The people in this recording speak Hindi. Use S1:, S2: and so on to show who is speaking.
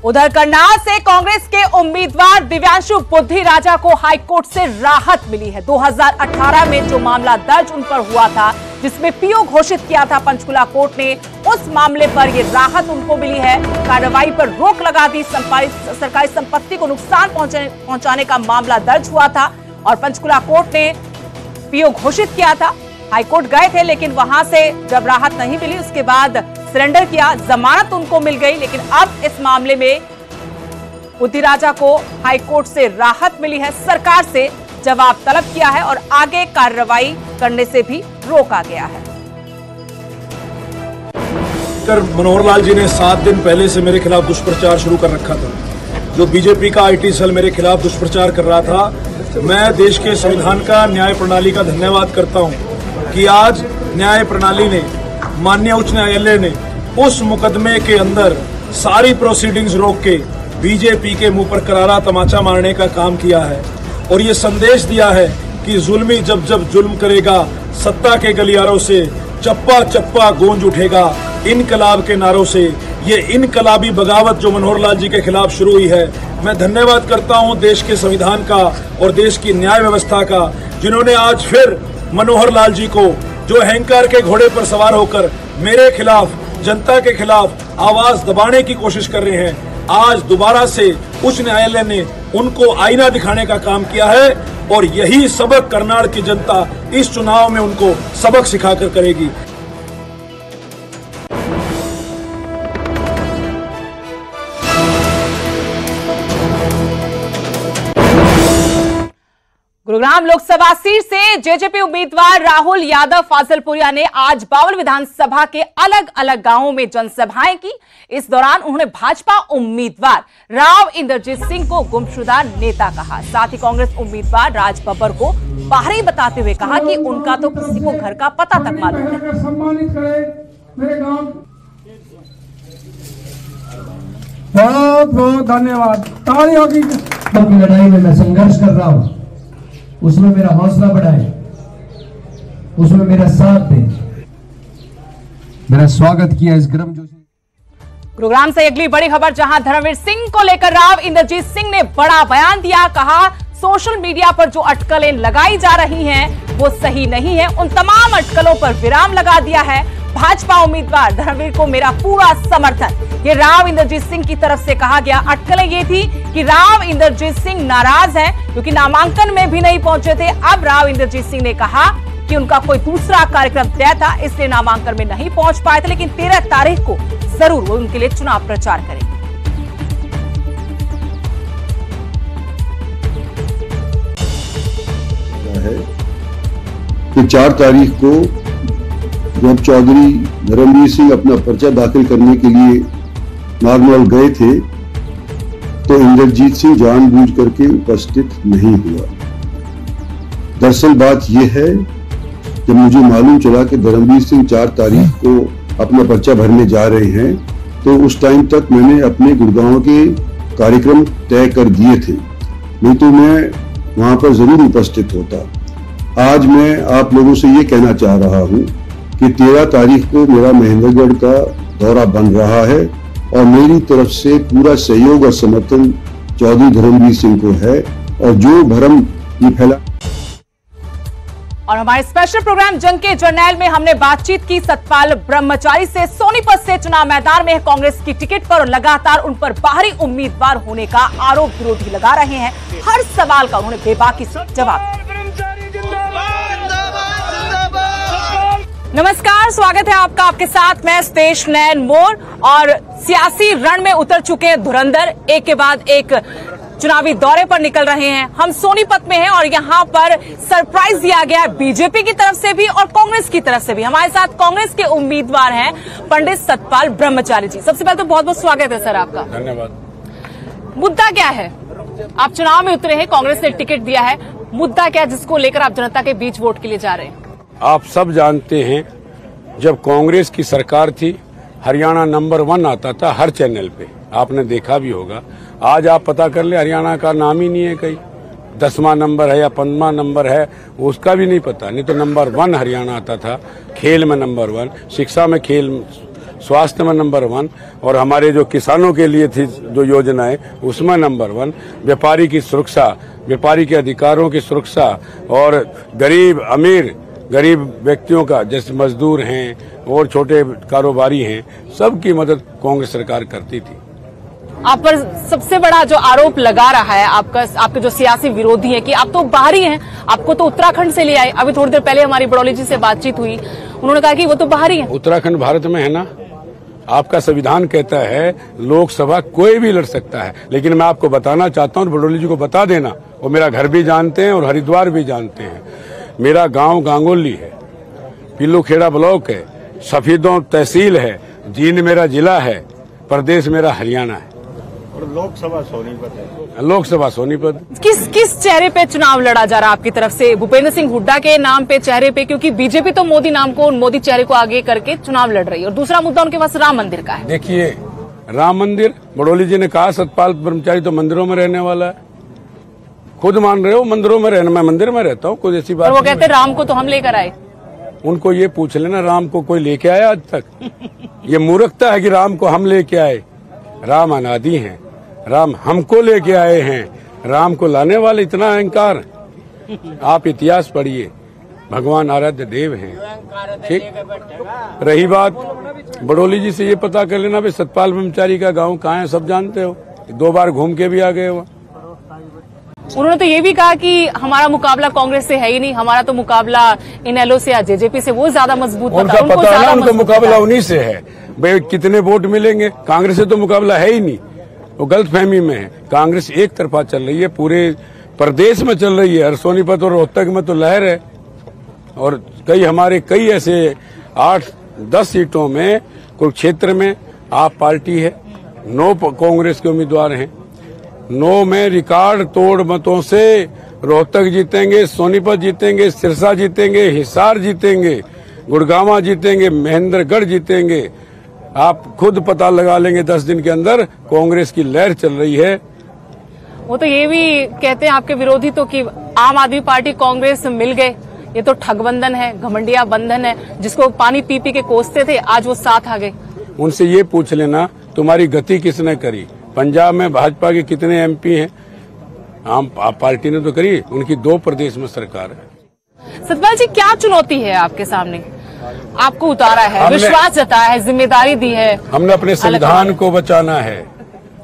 S1: उधर करनाल से कांग्रेस के उम्मीदवार दिव्यांशु बुद्धि राजा को हाईकोर्ट से राहत मिली है। 2018 में जो मामला दर्ज उन पर हुआ था, जिसमें पीओ घोषित किया था पंचकुला कोर्ट ने, उस मामले पर यह राहत उनको मिली है। कार्रवाई पर रोक लगा दी। सरकारी संपत्ति को नुकसान पहुंचाने का मामला दर्ज हुआ था और पंचकुला कोर्ट ने पीओ घोषित किया था। हाईकोर्ट गए थे, लेकिन वहां से जब राहत नहीं मिली, उसके बाद सरेंडर किया, जमानत उनको मिल गई। लेकिन अब इस मामले में बुद्धि राजा को हाईकोर्ट से राहत मिली है। सरकार से जवाब तलब किया है और आगे कार्रवाई करने से भी रोका गया है।
S2: मनोहर लाल जी ने 7 दिन पहले से मेरे खिलाफ दुष्प्रचार शुरू कर रखा था। जो बीजेपी का आईटी सेल मेरे खिलाफ दुष्प्रचार कर रहा था। मैं देश के संविधान का, न्याय प्रणाली का धन्यवाद करता हूं कि आज न्याय प्रणाली ने, माननीय उच्च न्यायालय ने उस मुकदमे के अंदर सारी प्रोसीडिंग्स रोक के बीजेपी के मुंह पर करारा तमाचा मारने का काम किया है और ये संदेश दिया है कि जुल्मी जब जब जुल्म करेगा, सत्ता के गलियारों से चप्पा चप्पा गूंज उठेगा। इनकलाब के नारों से ये इनकलाबी बगावत जो मनोहर लाल जी के खिलाफ शुरू हुई है, मैं धन्यवाद करता हूं देश के संविधान का और देश की न्याय व्यवस्था का, जिन्होंने आज फिर मनोहर लाल जी को, जो अहंकार के घोड़े पर सवार होकर मेरे खिलाफ, जनता के खिलाफ आवाज दबाने की कोशिश कर रहे हैं, आज दोबारा से उच्च न्यायालय ने उनको आईना दिखाने का काम किया है और यही सबक करनाल की जनता इस चुनाव में उनको सबक सिखाकर करेगी।
S1: गुरुग्राम लोकसभा सीट से जेजेपी उम्मीदवार राहुल यादव फाजलपुरिया ने आज बावल विधानसभा के अलग अलग गांवों में जनसभाएं की। इस दौरान उन्होंने भाजपा उम्मीदवार राव इंद्रजीत सिंह को गुमशुदा नेता कहा। साथ ही कांग्रेस उम्मीदवार राज बब्बर को बाहरी बताते हुए कहा कि उनका तो किसी को घर का पता तक मालूम नहीं।
S3: बहुत बहुत धन्यवाद। तालियों की लड़ाई में मैं संघर्ष कर रहा हूँ, उसमें मेरा हौसला बढ़ाए, उसमें मेरा साथ दे। मेरा स्वागत किया इस गर्मजोशी।
S1: गुरुग्राम से अगली बड़ी खबर, जहां धर्मवीर सिंह को लेकर राव इंद्रजीत सिंह ने बड़ा बयान दिया। कहा, सोशल मीडिया पर जो अटकलें लगाई जा रही हैं वो सही नहीं है। उन तमाम अटकलों पर विराम लगा दिया है। भाजपा उम्मीदवार धर्मवीर को मेरा पूरा समर्थन, ये राव इंद्रजीत सिंह की तरफ से कहा गया। अटकलें ये थी कि राव इंद्रजीत सिंह नाराज हैं क्योंकि नामांकन में भी नहीं पहुंचे थे। अब राव इंद्रजीत सिंह ने कहा कि उनका कोई दूसरा कार्यक्रम तय था, इसलिए नामांकन में नहीं पहुंच पाए थे, लेकिन 13 तारीख को जरूर वो उनके लिए चुनाव प्रचार करेंगे।
S4: कि 4 तारीख को जब चौधरी धर्मवीर सिंह अपना पर्चा दाखिल करने के लिए नारनौल गए थे तो इंद्रजीत सिंह जानबूझ करके उपस्थित नहीं हुआ। दरअसल बात यह है, जब मुझे मालूम चला कि धर्मवीर सिंह 4 तारीख को अपना पर्चा भरने जा रहे हैं तो उस टाइम तक मैंने अपने गुड़गांव के कार्यक्रम तय कर दिए थे, नहीं तो मैं वहां पर जरूर उपस्थित होता। आज मैं आप लोगों से ये कहना चाह रहा हूं कि 13 तारीख को मेरा महेंद्रगढ़ का दौरा बन रहा है और मेरी तरफ से पूरा सहयोग और समर्थन चौधरी धर्मवीर सिंह को है और जो भ्रम ये फैला।
S1: और हमारे स्पेशल प्रोग्राम जंग के जर्नैल में हमने बातचीत की सतपाल ब्रह्मचारी से। सोनीपत से चुनाव मैदान में कांग्रेस की टिकट पर और लगातार उन पर बाहरी उम्मीदवार होने का आरोप विरोधी लगा रहे हैं। हर सवाल का उन्होंने बेबाकी से जवाब। नमस्कार, स्वागत है आपका। आपके साथ मैं स्तेश नैन मोर। और सियासी रण में उतर चुके हैं धुरंधर, एक के बाद एक चुनावी दौरे पर निकल रहे हैं। हम सोनीपत में हैं और यहाँ पर सरप्राइज दिया गया है बीजेपी की तरफ से भी और कांग्रेस की तरफ से भी। हमारे साथ कांग्रेस के उम्मीदवार हैं पंडित सतपाल ब्रह्मचारी जी। सबसे पहले तो बहुत बहुत स्वागत है सर आपका।
S2: धन्यवाद।
S1: मुद्दा क्या है? आप चुनाव में उतरे हैं, कांग्रेस ने टिकट दिया है, मुद्दा क्या है जिसको लेकर आप जनता के बीच वोट के लिए जा रहे हैं?
S5: आप सब जानते हैं, जब कांग्रेस की सरकार थी हरियाणा नंबर 1 आता था हर चैनल पे, आपने देखा भी होगा। आज आप पता कर ले, हरियाणा का नाम ही नहीं है, कहीं 10वां नंबर है या 15वां नंबर है उसका भी नहीं पता। नहीं तो नंबर 1 हरियाणा आता था, खेल में नंबर 1, शिक्षा में खेल स्वास्थ्य में नंबर 1 और हमारे जो किसानों के लिए थी जो योजनाएं उसमें नंबर 1, व्यापारी की सुरक्षा, व्यापारी के अधिकारों की सुरक्षा और गरीब अमीर गरीब व्यक्तियों का जैसे मजदूर हैं और छोटे कारोबारी हैं सबकी मदद कांग्रेस सरकार करती थी।
S1: आप पर सबसे बड़ा जो आरोप लगा रहा है आपके जो सियासी विरोधी हैं कि आप तो बाहरी हैं, आपको तो उत्तराखंड से ले आए। अभी थोड़ी देर पहले हमारी बड़ौली जी से बातचीत हुई, उन्होंने कहा कि वो तो बाहरी हैं।
S5: उत्तराखंड भारत में है ना, आपका संविधान कहता है लोकसभा कोई भी लड़ सकता है, लेकिन मैं आपको बताना चाहता हूँ, बड़ौली जी को बता देना, वो मेरा घर भी जानते हैं और हरिद्वार भी जानते हैं। मेरा गांव गांगोली है, पिल्लूखेड़ा ब्लॉक है, सफीदों तहसील है, जींद मेरा जिला है, प्रदेश मेरा हरियाणा है
S6: और लोकसभा सोनीपत है।
S5: लोकसभा सोनीपत।
S1: किस चेहरे पे चुनाव लड़ा जा रहा है आपकी तरफ से? भूपेंद्र सिंह हुड्डा के नाम पे, चेहरे पे? क्योंकि बीजेपी तो मोदी नाम को, मोदी चेहरे को आगे करके चुनाव लड़ रही है, और दूसरा मुद्दा उनके पास राम मंदिर का है।
S5: देखिए, राम मंदिर, बड़ौली जी ने कहा सतपाल ब्रह्मचारी तो मंदिरों में रहने वाला है, खुद मान रहे हो मंदिरों में रहना, मैं मंदिर में रहता हूँ, कोई ऐसी बात
S1: वो कहते राम को तो हम लेकर आए।
S5: उनको ये पूछ लेना राम को कोई लेके आया आज तक? ये मूर्खता है कि राम को हम लेके आए। राम अनादि हैं, राम हमको लेके आए हैं, राम को लाने वाले इतना अहंकार। आप इतिहास पढ़िए, भगवान आराध्य देव हैं। ठीक, रही बात बड़ौली जी से ये पता कर लेना भाई सतपाल ब्रह्मचारी का गांव कहाँ है, सब जानते हो, 2 बार घूम के भी आ गए वो।
S1: उन्होंने तो ये भी कहा कि हमारा मुकाबला कांग्रेस से है ही नहीं, हमारा तो मुकाबला इनेलो से या जेजेपी से, वो ज्यादा मजबूत
S5: उनका पता है ना, उनका मुकाबला उन्हीं से है। भाई कितने वोट मिलेंगे, कांग्रेस से तो मुकाबला है ही नहीं, वो गलतफहमी में है। कांग्रेस एक तरफा चल रही है, पूरे प्रदेश में चल रही है, सोनीपत और रोहतक में तो लहर है, और कई ऐसे 8-10 सीटों में कुरुक्षेत्र में आप पार्टी है, 9 कांग्रेस के उम्मीदवार हैं, 9 में रिकॉर्ड तोड़ मतों से रोहतक जीतेंगे, सोनीपत जीतेंगे, सिरसा जीतेंगे, हिसार जीतेंगे, गुड़गांव जीतेंगे, महेंद्रगढ़ जीतेंगे। आप खुद पता लगा लेंगे 10 दिन के अंदर, कांग्रेस की लहर चल रही है।
S1: वो तो ये भी कहते हैं आपके विरोधी तो कि आम आदमी पार्टी कांग्रेस मिल गए, ये तो ठगबंधन है, घमंडिया बंधन है, जिसको पानी पी पी के कोसते थे आज वो साथ आ गए।
S5: उनसे ये पूछ लेना तुम्हारी गति किसने करी? पंजाब में भाजपा के कितने एमपी हैं? आम पार्टी ने तो करी, उनकी 2 प्रदेश में सरकार है।
S1: सतपाल जी, क्या चुनौती है आपके सामने? आपको उतारा है, विश्वास जताया है, जिम्मेदारी दी है,
S5: हमने अपने संविधान को बचाना है,